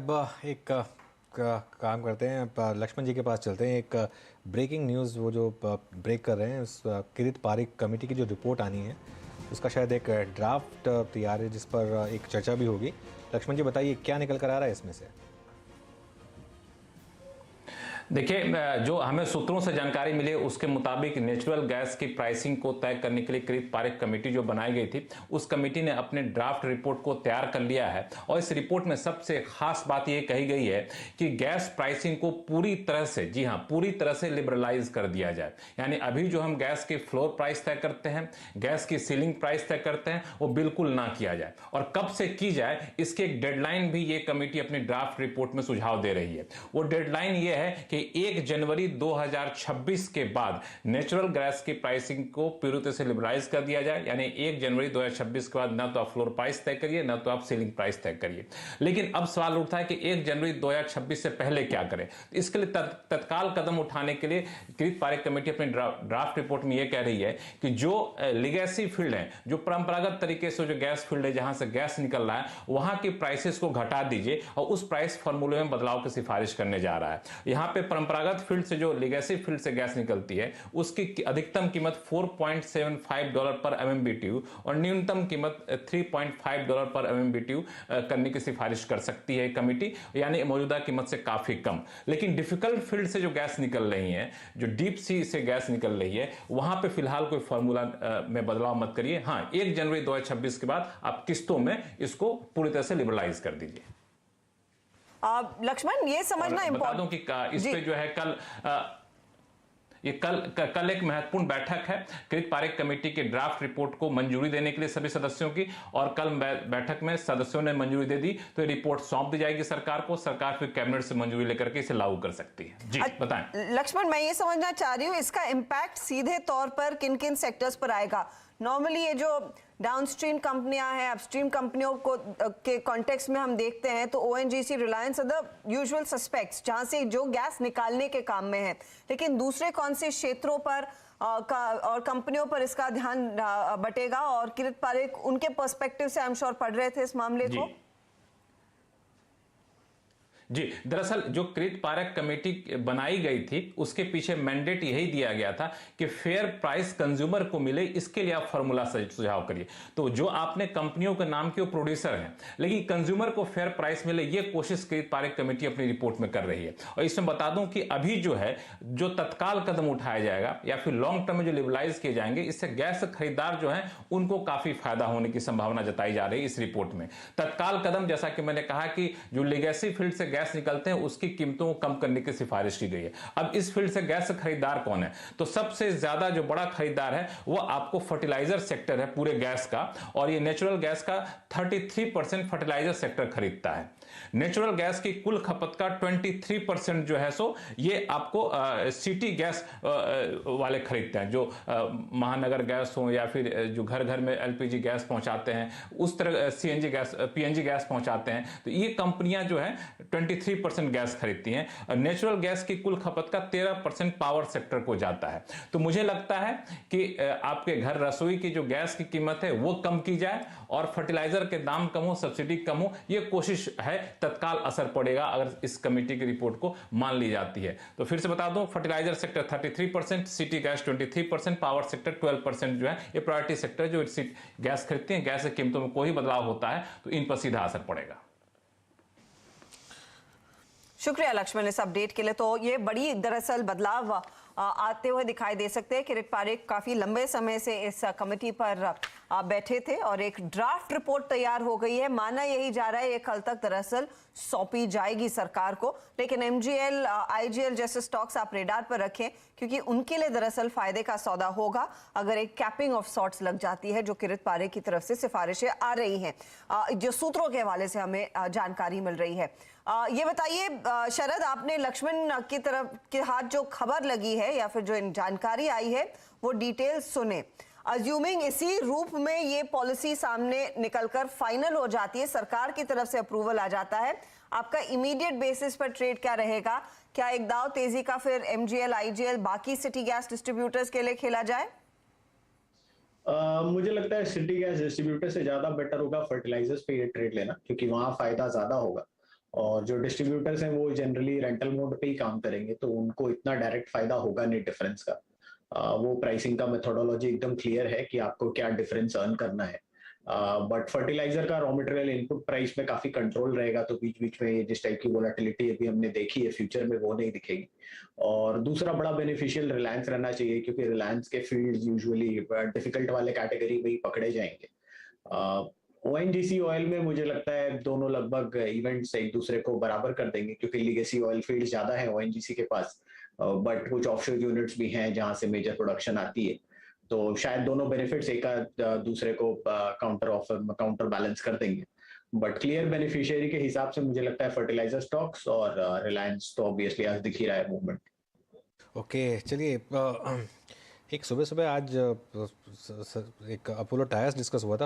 अब एक काम करते हैं, अब लक्ष्मण जी के पास चलते हैं। एक ब्रेकिंग न्यूज़ वो जो ब्रेक कर रहे हैं, उस किरित पारिक कमेटी की जो रिपोर्ट आनी है उसका शायद एक ड्राफ्ट तैयार है जिस पर एक चर्चा भी होगी। लक्ष्मण जी बताइए क्या निकल कर आ रहा है इसमें से। देखिए, जो हमें सूत्रों से जानकारी मिली है उसके मुताबिक नेचुरल गैस की प्राइसिंग को तय करने के लिए किरित पारिक कमेटी जो बनाई गई थी, उस कमेटी ने अपने ड्राफ्ट रिपोर्ट को तैयार कर लिया है। और इस रिपोर्ट में सबसे खास बात यह कही गई है कि गैस प्राइसिंग को पूरी तरह से, जी हां, पूरी तरह से लिबरलाइज कर दिया जाए। यानी अभी जो हम गैस की फ्लोर प्राइस तय करते हैं, गैस की सीलिंग प्राइस तय करते हैं, वो बिल्कुल ना किया जाए। और कब से की जाए इसकी एक डेडलाइन भी ये कमेटी अपनी ड्राफ्ट रिपोर्ट में सुझाव दे रही है। वो डेडलाइन ये है कि 1 जनवरी 2026 के बाद नेचुरल गैस की प्राइसिंग को पूरी तरह से लिबरलाइज कर दिया जाए। यानी 1 जनवरी 2026 के बाद ना तो आप फ्लोर प्राइस तय करिए, ना तो आप सीलिंग प्राइस तय करिए। लेकिन अब सवाल उठता है कि 1 जनवरी 2026 से पहले क्या करें। इसके लिए तत्काल कदम उठाने के लिए किरित पारिक कमेटी अपनी ड्राफ्ट रिपोर्ट में यह कह रही है कि जो लीगेसी फील्ड है, जो परंपरागत तरीके से जो गैस फील्ड है, जहां से गैस निकल रहा है, वहां की प्राइसेस को घटा दीजिए और उस प्राइस फॉर्मूले में बदलाव की सिफारिश करने जा रहा है। यहां पे परंपरागत फील्ड से, जो लीगेसी फील्ड से गैस निकलती है, उसकी अधिकतम कीमत $4.75 पर MMBTU और न्यूनतम कीमत $3.5 पर MMBTU करने की सिफारिश कर सकती है कमेटी, यानी मौजूदा कीमत से काफी कम। लेकिन डिफिकल्ट फील्ड से जो गैस निकल रही है, जो डीप सी से गैस निकल रही है, वहां पे फिलहाल कोई फॉर्मूला में बदलाव मत करिए। हां, 1 जनवरी 2026 के बाद आप किस्तों में इसको पूरी तरह से लिबरलाइज कर दीजिए। लक्ष्मण, ये समझना बता दूं कि इस पे जो है कल एक महत्वपूर्ण बैठक है किरित पारिक कमेटी के ड्राफ्ट रिपोर्ट को मंजूरी देने के लिए सभी सदस्यों की, और कल बैठक में सदस्यों ने मंजूरी दे दी तो ये रिपोर्ट सौंप दी जाएगी सरकार को। सरकार फिर कैबिनेट से मंजूरी लेकर के इसे लागू कर सकती है। जी बताएं। लक्ष्मण, मैं ये समझना चाह रही हूँ इसका इम्पैक्ट सीधे तौर पर किन किन सेक्टर्स पर आएगा। नॉर्मली ये जो डाउनस्ट्रीम कंपनियां हैं, अपस्ट्रीम कंपनियों को के कॉन्टेक्स्ट में हम देखते हैं तो ONGC, Reliance are the usual suspects जहां से जो गैस निकालने के काम में है। लेकिन दूसरे कौन से क्षेत्रों पर और कंपनियों पर इसका ध्यान बटेगा? और किरित पारिक उनके पर्सपेक्टिव से आई एम श्योर पढ़ रहे थे इस मामले को। जी, दरअसल जो किरित पारिक कमेटी बनाई गई थी उसके पीछे मैंडेट यही दिया गया था कि फेयर प्राइस कंज्यूमर को मिले, इसके लिए आप फॉर्मूला सुझाव करिए। तो जो आपने कंपनियों के नाम के वो प्रोड्यूसर हैं, लेकिन कंज्यूमर को फेयर प्राइस मिले, ये कोशिश किरित पारिक कमेटी अपनी रिपोर्ट में कर रही है। और इसमें बता दूं कि अभी जो है, जो तत्काल कदम उठाया जाएगा या फिर लॉन्ग टर्म में जो लिबरलाइज किए जाएंगे, इससे गैस खरीदार जो है उनको काफी फायदा होने की संभावना जताई जा रही है इस रिपोर्ट में। तत्काल कदम, जैसा कि मैंने कहा कि जो लीगेसी फील्ड से गैस निकलते हैं उसकी कीमतों को कम करने की सिफारिश की गई है। अब इस फील्ड से गैस खरीदार कौन है? तो सबसे ज्यादा जो बड़ा खरीदार है वो आपको फर्टिलाइजर सेक्टर है पूरे गैस का, और ये नेचुरल गैस का 33% फर्टिलाइजर सेक्टर खरीदता है। नेचुरल गैस की कुल खपत का 23% जो है सो ये आपको सिटी गैस वाले खरीदते हैं, जो महानगर गैस हो या फिर जो घर घर में LPG गैस पहुंचाते हैं, उस तरह CNG गैस, PNG गैस पहुंचाते हैं। तो ये कंपनियां जो है 23% गैस खरीदती हैं। नेचुरल गैस की कुल खपत का 13% पावर सेक्टर को जाता है। तो मुझे लगता है कि आपके घर रसोई की जो गैस की कीमत है वो कम की जाए और फर्टिलाइजर के दाम कम हो, सब्सिडी कम हो, ये कोशिश है। तत्काल असर पड़ेगा अगर इस कमेटी की रिपोर्ट को मान ली जाती है। तो फिर से बता दूं, fertilizer sector 33%, city gas 23%, power sector 12% जो है ये प्रायोरिटी सेक्टर जो गैस खरीदते हैं। गैस की कीमतों में कोई बदलाव होता है तो इन पर सीधा असर पड़ेगा। शुक्रिया लक्ष्मण इस अपडेट के लिए। तो ये बड़ी दरअसल बदलाव आते हुए दिखाई दे सकते हैं। किरित पारिक काफी लंबे समय से इस कमेटी पर बैठे थे और एक ड्राफ्ट रिपोर्ट तैयार हो गई है। माना यही जा रहा है ये कल तक दरअसल सौंपी जाएगी सरकार को। लेकिन MGL, IGL जैसे स्टॉक्स आप रेडार पर रखें, क्योंकि उनके लिए दरअसल फायदे का सौदा होगा अगर एक कैपिंग ऑफ सॉर्ट्स लग जाती है, जो किरित पारिक की तरफ से सिफारिशें आ रही हैं, जो सूत्रों के हवाले से हमें जानकारी मिल रही है। ये बताइए शरद, आपने लक्ष्मण की तरफ के हाथ जो खबर लगी है या फिर जो जानकारी आई है वो डिटेल सुने। अज्यूमिंग इसी रूप में ये पॉलिसी सामने निकलकर फाइनल हो जाती है, सरकार की तरफ से अप्रूवल आ जाता है, आपका इमीडिएट बेसिस पर ट्रेड क्या रहेगा? क्या एक दाव तेजी का फिर MGL, IGL, बाकी सिटी गैस डिस्ट्रीब्यूटर्स के लिए खेला जाए? मुझे लगता है सिटी गैस डिस्ट्रीब्यूटर से ज्यादा बेटर होगा फर्टिलाइजर्स पे ये ट्रेड लेना, क्योंकि वहां फायदा ज्यादा होगा। और जो डिस्ट्रीब्यूटर्स हैं वो जनरली रेंटल मोड पे ही काम करेंगे, तो उनको इतना डायरेक्ट फायदा होगा नहीं डिफरेंस का। वो प्राइसिंग का मेथोडोलॉजी एकदम क्लियर है कि आपको क्या डिफरेंस अर्न करना है। बट फर्टिलाइजर का रॉ मटेरियल इनपुट प्राइस में काफी कंट्रोल रहेगा, तो बीच बीच में जिस टाइप की वोलेटिलिटी अभी हमने देखी है फ्यूचर में वो नहीं दिखेगी। और दूसरा बड़ा बेनिफिशियल रिलायंस रहना चाहिए, क्योंकि रिलायंस के फील्ड यूजुअली डिफिकल्ट वाले कैटेगरी में ही पकड़े जाएंगे। ओएनजीसी ऑयल में मुझे लगता है दोनों लगभग इवेंट्स एक दूसरे को बराबर कर देंगे, क्योंकि लीगेसी ऑयल फील्ड ज्यादा है ओएनजीसी के पास, बट कुछ ऑफशोर यूनिट्स भी हैं जहां से मेजर प्रोडक्शन आती है। तो शायद दोनों बेनिफिट्स एक दूसरे को काउंटर बैलेंस कर देंगे। बट क्लियर बेनिफिशियरी के हिसाब से मुझे लगता है फर्टिलाइजर स्टॉक्स, और रिलायंस तो ऑब्वियसली आज दिख ही रहा है मूवमेंट। ओके, चलिए एक सुबह सुबह आज एक अपोलो टायर्स डिस्कस हुआ था।